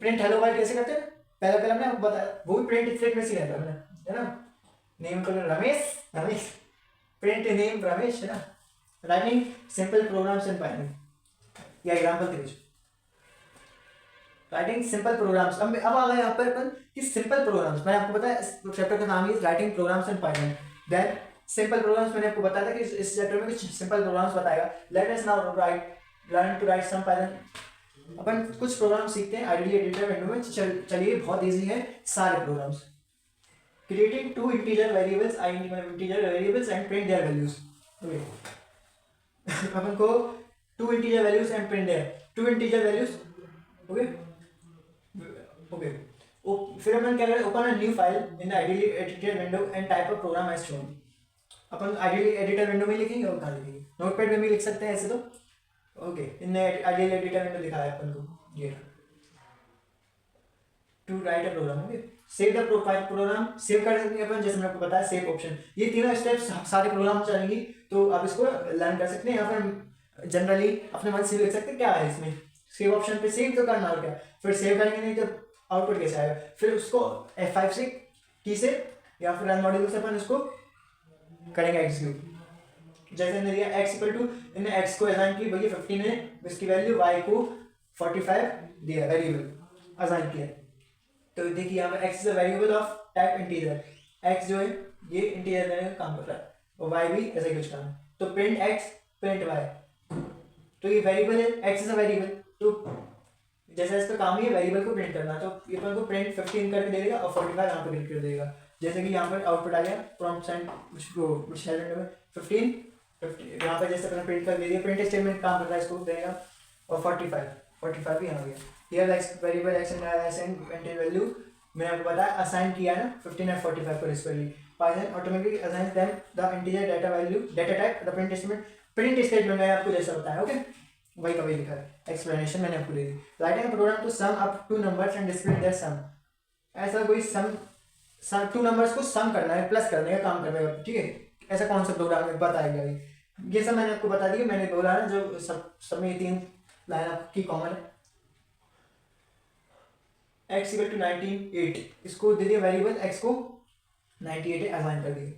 print hello world कैसे करते हैं, पहले हमने आपको बताया, वो भी प्रिंट स्टेटमेंट से रहता है ना। Name colour Ramesh, print name Ramesh, है ना। Writing simple programs in Python, ये एग्जांपल थे। Writing simple programs. अब आ गए यहाँ पर अपन कि सिंपल प्रोग्राम्स। मैंने आपको बताया इस चैप्टर का नाम ही writing programs in Python. Then simple programs मैंने आपको बताया था कि इस चैप्टर में कुछ सिंपल प्रोग्राम्स बताएगा। Let us now learn to write some Python. अपन कुछ प्रोग्राम सीखते हैं आइडियली एडिटर विंडो में। चलिए, बहुत ईजी है सारे programs. Creating two integer variables and print their values. अपन को two integer values and print their two integer values, okay. फिर अपन क्या करें, open a new file in the ideally editor window and type a program as shown. अपन आइडियली एडिटर विंडो में लिखेंगे और कहाँ लिखेंगे, नोटपैड में भी लिख सकते हैं ऐसे तो, okay. In ideally editor window दिखाया है अपन को, ये to write a program, okay. Save the program, save कर सकते हैं अपन, जैसे मैंने आपको बताया सेव ऑप्शन। ये तीनों स्टेप्स सारे प्रोग्राम चलेंगी, तो आप इसको लर्न कर सकते हैं। यहाँ पर जनरली अपने मन से लिख सकते हैं क्या है इसमें। सेव ऑप्शन पे सेव तो करना और क्या, फिर सेव करेंगे नहीं तो आउटपुट कैसे आएगा। फिर उसको F5 से की से या फिर रन मॉड्यूल से अपन इसको करेंगे एग्जीक्यूट। जैसे हमने दिया x इक्वल टू, इन्हें x को असाइन की भैया 15 है, इसकी वैल्यू y को 45 दिया, वेरिएबल असाइन किया। तो देखिए यहाँ पर x is a variable of type integer. x जो है ये इंटीजर में काम कर रहा है और y भी ऐसा ही कुछ काम है। तो प्रिंट x प्रिंट y, तो ये वेरिएबल है, x इज अ वेरिएबल। तो जैसा इसका काम ही है वेरिएबल को प्रिंट करना, तो ये अपन को प्रिंट 15 करके दे देगा और 45 यहाँ पे प्रिंट कर देगा। जैसे कि यहाँ पर आउटपुट आ गया प्रॉम्प्ट सेंड शेल विंडो में 15 यहाँ पे जैसे अपन प्रिंट कर दे दिया। प्रिंट स्टेटमेंट काम कर रहा है, इसको देगा और 45 भी यहाँ हो गया। Here variable x and y and value मैंने आपको बताया असाइन किया है ना 15 और 45 को respectively. Python automatically assigns them the integer data type, the print statement मैंने आपको जैसा बताया, ओके वही का वही लिखा है, एक्सप्लेनेशन मैंने आपको दे दी। Writing a program to sum up two numbers and display their sum, ऐसा कोई सम टू नंबर्स को सम करना है, प्लस करने का काम करने का, ठीक है, ऐसा कौन सा प्रोग्राम है बताएगा ये सब मैंने आपको बता दिया। मैंने बोला है जो सब में 3 लाइन आपकी कॉमन है। x इक्वल टू 98, इसको दे दिया वेरिएबल x को 98 असाइन कर दिया,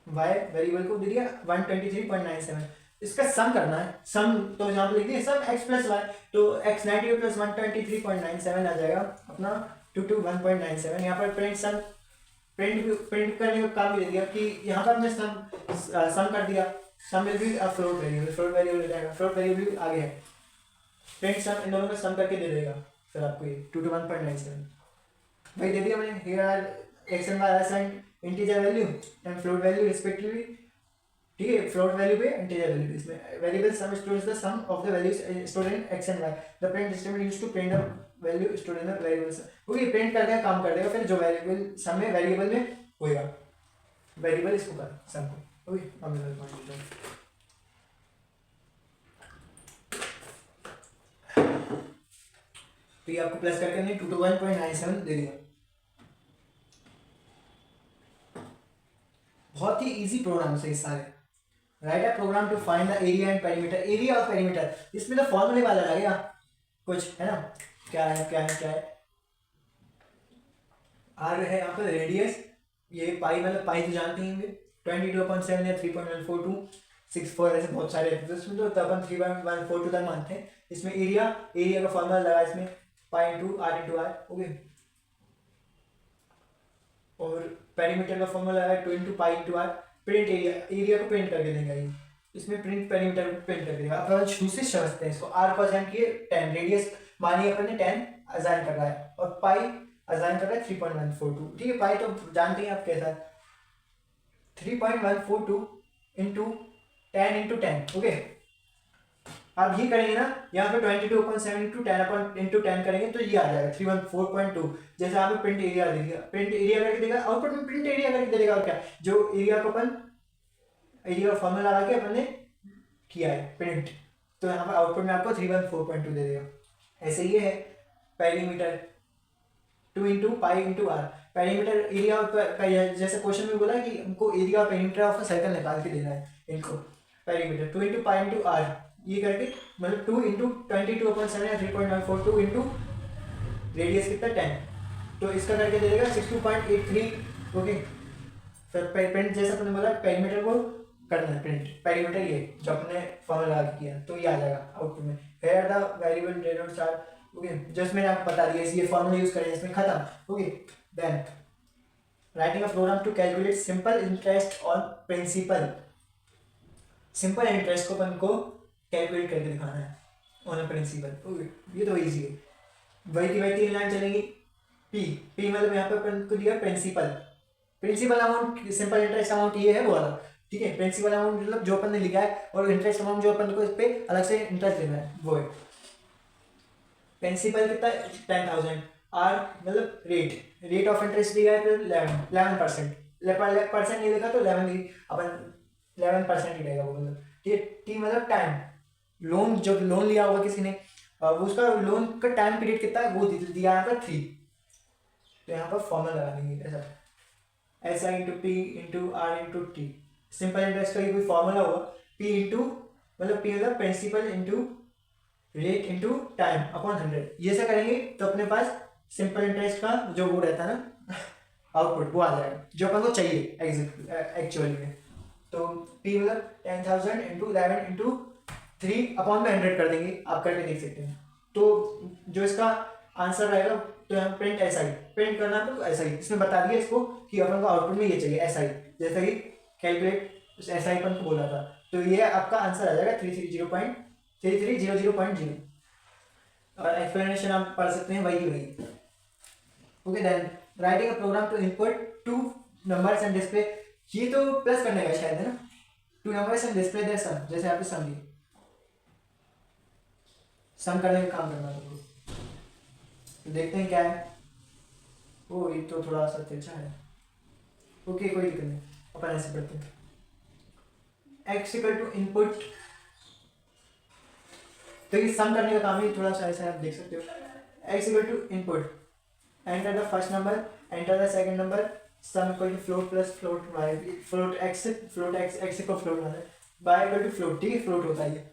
y वेरिएबल को दे दिया 123.97, इसका सम करना है। सम तो यहाँ पे लिख दिया सम x प्लस वाई, तो x 98 प्लस 123.97 आ जाएगा अपना 221.97। यहाँ पर प्रिंट सम, प्रिंट करने का काम भी दे दिया कि यहाँ पर हमने सम कर दिया, sum will be a float variable हो जाएगा, फ्लोट वेरिएबल आगे है, प्रिंट सम इन दोनों का सम करके दे देगा फिर आपको ये 221.97 भाई दे दिया मैंने। Here are x and y assigned integer value and float value respectively, ठीक है, फ्लोट वैल्यू पे इंटीजर वैल्यू, इसमें variable sum stores the sum of the values stored in x and y, the print statement used to print the value stored in the variables, वो ये प्रिंट करने का काम कर देगा, फिर जो वेरिएबल सम में वेरिएबल में होएगा, वेरिएबल इसको कर सम को, ओके। अब मैं पॉइंट लेता हूं, तो ये आपको प्लस करके हमने 221.97 दे दिया। बहुत ही इजी प्रोग्राम है ये सारे। Write a program to find the area and perimeter, area और पेरीमीटर, इसमें तो फॉर्मूले वाला लगेगा कुछ, है ना, क्या है आर है यहाँ पर रेडियस, ये पाई मतलब पाई तो जानते हैं 22.7 या 3.14264 ऐसे बहुत सारे हैं, इसमें तो अपन 3.142 तक मानते हैं। इसमें एरिया का फॉर्मूला लगा इसमें पाई इंटू आर, ओके, और पेरीमीटर का फॉर्मूला है 2 into pi into R. Print area को प्रिंट करके देगा ये, इसमें प्रिंट पेरीमीटर को प्रिंट करके देगा। अपन शुरू से समझते हैं इसको। आर को असाइन किए 10, रेडियस मानिए अपन ने 10 असाइन कर रहा है, और पाई असाइन कर रहा है 3.142, ठीक है। पाई तो जानते हैं आप कैसा, 3.142 इंटू 10 इंटू 10, ओके। आप ये करेंगे ना, यहाँ पे 22.7 इंटू 10 करेंगे तो ये आ जाएगा 314.2। जैसे आपने प्रिंट एरिया दे दिया, प्रिंट एरिया करके देगा, आउटपुट में प्रिंट एरिया करके देगा, और क्या, जो एरिया को अपन एरिया का फॉर्मूला लगा के अपन ने किया है प्रिंट, तो यहाँ पर आउटपुट में आपको 314.2 दे देगा। ऐसे ये है perimeter 2 into pi into R, perimeter area, जैसे क्वेश्चन में बोला कि हमको एरिया और पेरीमीटर ऑफ सर्कल निकाल के देना है इनको, perimeter 2 into pi into R, ये करके मतलब 2 इंटू 22.7 या 3.142 इंटू रेडियस कितना 10, तो इसका करके दे देगा 62.83, ओके। फिर प्रिंट जैसा आपने बोला पेरीमीटर को करना है प्रिंट, पेरीमीटर ये जो अपने फॉर्मूला लगा किया, तो ये आ जाएगा आउटपुट में। Here the variable denotes R, okay, just मैंने आपको बता दिया, ये फॉर्मूला यूज करें इसमें, खत्म, okay. Then writing a program to calculate simple interest on principal, simple interest को अपन को कैलकुलेट करके दिखाना है ऑन प्रिंसिपल, ओके, ये तो इजी है। वही की वही 3 लाइन चलेंगी। पी मतलब यहाँ पे अपन को दिया principal amount, simple interest amount ये है वो वाला, ठीक है। प्रिंसिपल अमाउंट मतलब जो अपन ने लिखा है, और इंटरेस्ट अमाउंट जो अपन को इस पे अलग से इंटरेस्ट देना है वो है। प्रिंसिपल कितना 10,000, आर मतलब रेट ऑफ इंटरेस्ट दिया है तो 11%, परसेंट नहीं लिखा तो 11 अपन 11% ही रहेगा वो, मतलब टी मतलब टाइम, लोन जब लोन लिया होगा किसी ने, उसका लोन का टाइम पीरियड कितना है वो दिया यहाँ पर 3, तो यहाँ पर फॉर्मूला लगा देंगे ऐसा, S I into P into R into T. Simple interest का ये कोई फॉर्मूला होगा, पी इंटू मतलब पी मतलब principal into rate into time upon 100, ये से करेंगे तो अपने पास सिंपल इंटरेस्ट का जो वो रहता है ना आउटपुट, वो आ जाएगा जो अपन को चाहिए एक्चुअली में। तो पी मतलब 10,000 इंटू 11 इंटू 3 अपॉन में 100 कर देंगे, आप करके देख सकते हैं। तो जो इसका आंसर रहेगा, तो यहाँ प्रिंट एस आई, प्रिंट करना तो एस आई, इसमें बता दिया इसको कि अपन को आउटपुट में ये चाहिए एस आई, जैसे कि कैलकुलेट एस आई अपन को बोला था, तो ये आपका आंसर आ जाएगा 3300.0। और एक्सप्लेनेशन आप पढ़ सकते हैं वही। Okay, then writing a program to input 2 numbers and display, ये तो प्लस करने का शायद है ना, 2 numbers and display their sum, जैसे आप समझिए सम करने का काम करना है। तो देखते हैं क्या है, वो ये तो थोड़ा सा तिरछा है, ओके कोई दिक्कत नहीं, अपन ऐसे पढ़ते हैं। x इक्वल टू इनपुट, तो ये सम करने का काम ही थोड़ा सा ऐसा आप देख सकते हो। x equal to input, enter the first number, enter the second number, sum equal to float plus float y, float x x equal float y, y equal to float, ठीक है, फ्लोट होता है।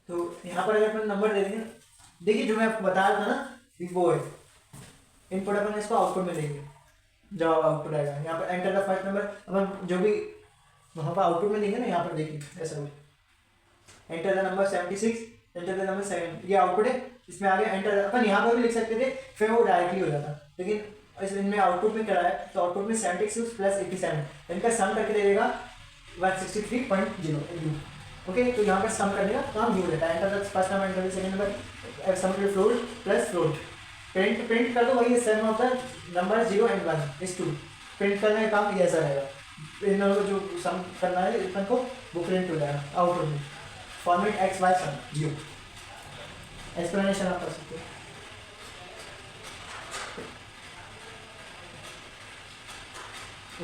तो यहाँ पर अगर अपन नंबर दे देंगे, देखिए जो मैं आपको बता रहा था ना वो है इनपुट, अपन इसको आउटपुट में देंगे, जवाब आउटपुट आएगा। यहाँ पर एंटर द फर्स्ट नंबर, अपन जो भी वहाँ पर आउटपुट में देंगे ना, यहाँ पर देखिए ऐसा कुछ, enter the number 76, enter the number 7, ये आउटपुट है, इसमें आगे एंटर, अपन यहाँ पर भी लिख सकते थे, फिर वो डायरेक्टली हो जाता, लेकिन इनमें आउटपुट में कराया तो आउटपुट में 76 प्लस 87 इनका सम करके दे देगा 163.0। ओके, तो यहाँ पर सम करने का काम यू रहता है, enter the first number, enter the second number, sum to float plus float, print कर दो, वही sum of the number 0 and 1 is 2, प्रिंट करने का काम ये ऐसा रहेगा। इन दोनों को जो सम करना है अपन को वो प्रिंट हो जाएगा आउटपुट में, format X Y sum 0। Explanation आप कर सकते हो।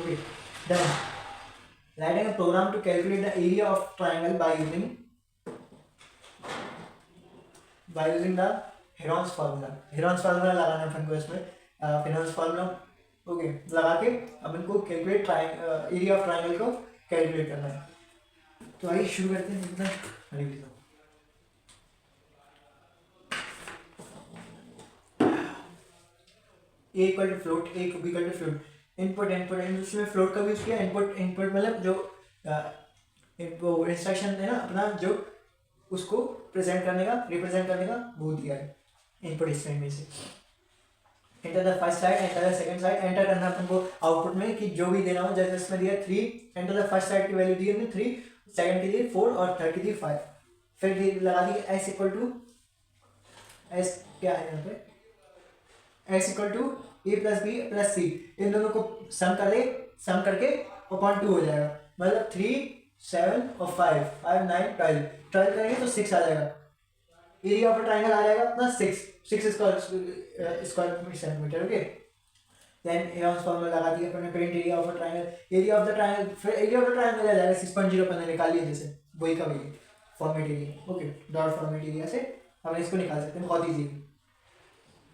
Okay, then writing a program to calculate the area of triangle by using the Heron's formula। Heron's formula लगाना है अपन को इसमें, Heron's formula ओके लगा के अपन को कैलकुलेट एरिया ऑफ ट्राइंगल को कैलकुलेट करना है। तो आइए शुरू करते हैं। कितना A equal to float, A B equal to float, input input इसमें फ्लोट का भी यूज किया, इनपुट इनपुट मतलब जो वो इंस्ट्रक्शन है ना अपना, जो उसको प्रेजेंट करने का, रिप्रेजेंट करने का वो दिया है इनपुट स्ट्रिंग में से। Enter the first side, enter the second side, enter करना अपन को आउटपुट में कि जो भी देना हो, जैसे इसमें दिया 3, एंटर द फर्स्ट साइड की वैल्यू दी हमने 3, सेकंड की दी 4 और थर्ड की दी 5। फिर लगा दी एस इक्वल टू एस, क्या है यहाँ पे, S equal to A plus B plus C, इन दोनों को सम कर दे, सम करके अपॉन 2 हो जाएगा, मतलब 3 7 और 5 5 9 12 करेंगे तो 6 आ जाएगा। एरिया ऑफ ट्राइंगल आ जाएगा अपना 6 square centimetre. Okay, then Heron's formula लगा दिया अपने, print area of triangle, area of the triangle, फिर एरिया ऑफ द ट्राइंगल आ जाएगा 6.0 अपन ने निकाल लिया, जैसे वही का वही format area. Okay, dot format area से हम इसको निकाल सकते हैं बहुत इजी।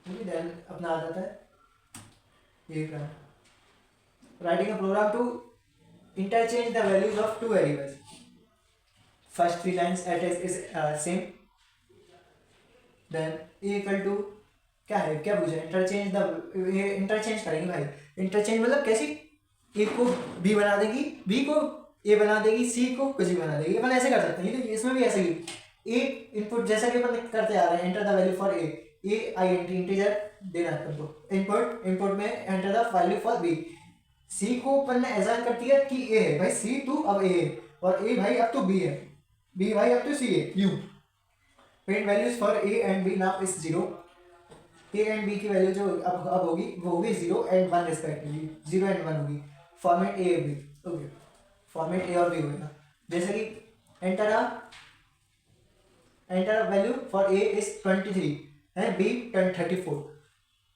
ओके, देन अपना आ जाता है ये क्या, writing a program to interchange the values of two variables, first 3 lines it is same, then A equal to क्या है, क्या पूछा, इंटरचेंज द, ये इंटरचेंज करेंगे भाई। इंटरचेंज मतलब कैसी, ए को बी बना देगी, बी को ए बना देगी, सी को कुछ भी बना देगी, अपन ऐसे कर सकते हैं। तो इसमें भी ऐसे ही ए इनपुट जैसा कि अपन करते आ रहे हैं, enter the value for A I N T integer देना है अपन को, इनपुट में enter the value for B, C को अपन ने ऐसा कर दिया कि ए है भाई, सी टू अब ए है, और ए भाई अब तो बी है, बी भाई अब तो सी है, you print values for A and B now is 0, A and B की वैल्यू जो अब होगी वो होगी 0 and 1 रिस्पेक्टिवली, 0 and 1 होगी, फॉर्मेट ए और बी। ओके, फॉर्मेट ए और बी होगा, जैसे कि enter value for A is 23 है, बी 34,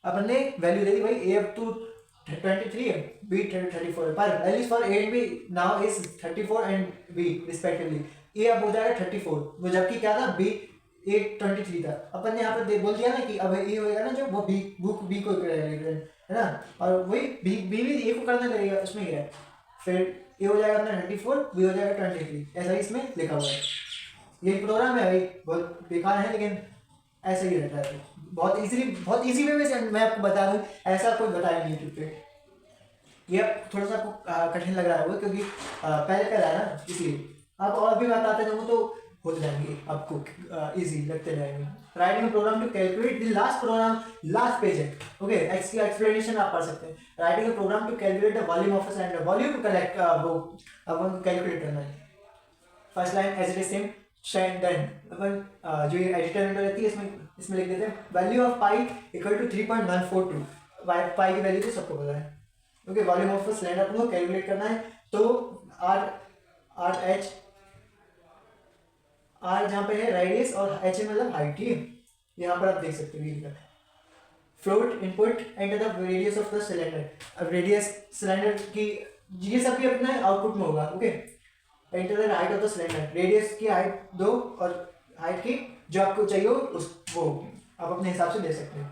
अपन ने वैल्यू दे दी भाई, ए अब टू 23 है, बी 34 है, पर values for A and B now is 34 and B respectively, A अब हो जाएगा 34, वो जबकि क्या था, बी ए 23 था। अपन ने यहाँ पर बोल दिया ना कि अब ए होएगा ना जो, वो बी बुक बी को करेगा है ना, और वही बी भी ए को करना करेगा, उसमें ही है, फिर ए हो जाएगा अपना 34, बी हो जाएगा 23, ऐसा ही इसमें लिखा हुआ है। ये प्रोग्राम है भाई, बहुत बेकार है लेकिन ऐसा ही रहता है, बहुत इजी वे में मैं आपको बता दूं, ऐसा कोई बताया नहीं यूट्यूब पे। ये थोड़ा सा आपको कठिन लग रहा होगा क्योंकि पहले है ना, इसलिए अब और भी बताते जाऊँ तो होते जाएंगे आपको इजी लगते जाएंगे। Writing program to calculate the last program, last page है। ओके, इसकी एक्सप्लेनेशन आप पढ़ सकते हैं। Writing program to calculate the volume of a cylinder, volume to collect वो अपन कैलकुलेट करना है। First line as it is same, then अपन जो ये एडिटर विंडो रहती है इसमें लिख देते हैं value of pi equal to 3.142, pi की वैल्यू तो सबको पता है। ओके, वॉल्यूम ऑफ सिलेंडर को कैलकुलेट करना है, तो आर एच, आर जहाँ पे है रेडियस और एच मतलब हाइट, ठीक है, यहाँ पर आप देख सकते हो, float input and the radius of the cylinder. अब रेडियस सिलेंडर की ये सब भी अपने आउटपुट में होगा। Okay, enter the height of the cylinder, radius की हाइट दो और हाइट की जो आपको चाहिए हो उस वो आप अपने हिसाब से दे सकते हैं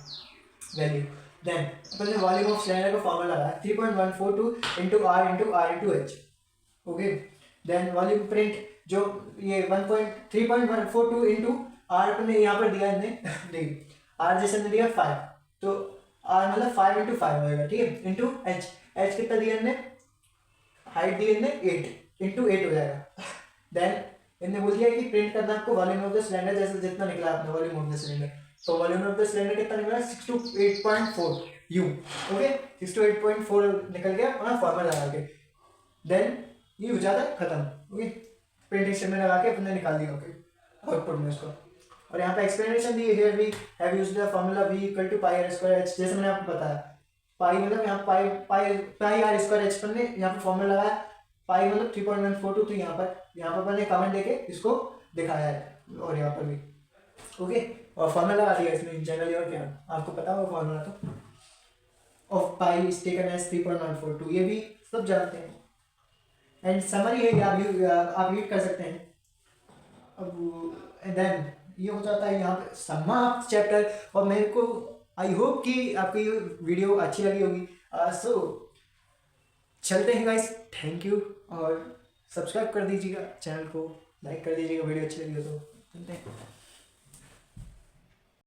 वैल्यू। देन अपन ने वॉल्यूम ऑफ सिलेंडर का फॉर्मूला लगाया 3.142 into R into H. Okay, then volume print जो ये 3.142 इंटू आर अपन ने यहाँ पर दिया इनने देखिए आर जैसे ने दिया 5 तो आर मतलब 5 इंटू 5 होएगा, ठीक है, इंटू एच, एच कितना दिया इनने, हाइट दी इनने 8 इंटू 8 हो जाएगा। देन इनने बोल दिया कि प्रिंट करना आपको वॉल्यूम ऑफ द सिलेंडर जैसे जितना निकला आपने वॉल्यूम ऑफ द सिलेंडर, तो वॉल्यूम ऑफ द सिलेंडर कितना निकला 6 to 8.4 यू। ओके, 6 to 8.4 निकल गया अपना फॉर्मूला लगा के। देन ये हो जाता है खत्म। ओके, प्रिंटिंग स्टेटमेंट लगा के अपने निकाल दिया। ओके, आउटपुट में उसको। और यहाँ पे एक्सप्लेनेशन दी है, here we have used the formula v equal to pi R square H, जैसे मैंने आपको बताया पाई मतलब यहाँ पाई आर स्क्वायर एच पर ने यहाँ पे फॉर्मूला लगाया, पाई मतलब 3.142, तो यहाँ पर मैंने कमेंट देके इसको दिखाया है और यहाँ पर भी। ओके, और फॉर्मूला लगा दिया इसमें जनरली, और क्या आपको पता होगा फॉर्मूला तो of pi is taken as 3.142, ये भी सब जानते हैं। एंड समरी है आप रीड कर सकते हैं। अब देन ये हो जाता है यहाँ पे समाप्त चैप्टर। और मेरे को आई होप कि आपको ये वीडियो अच्छी लगी होगी। सो चलते हैं गाइस, थैंक यू, और सब्सक्राइब कर दीजिएगा चैनल को, लाइक कर दीजिएगा वीडियो अच्छी लगी हो तो। चलते हैं।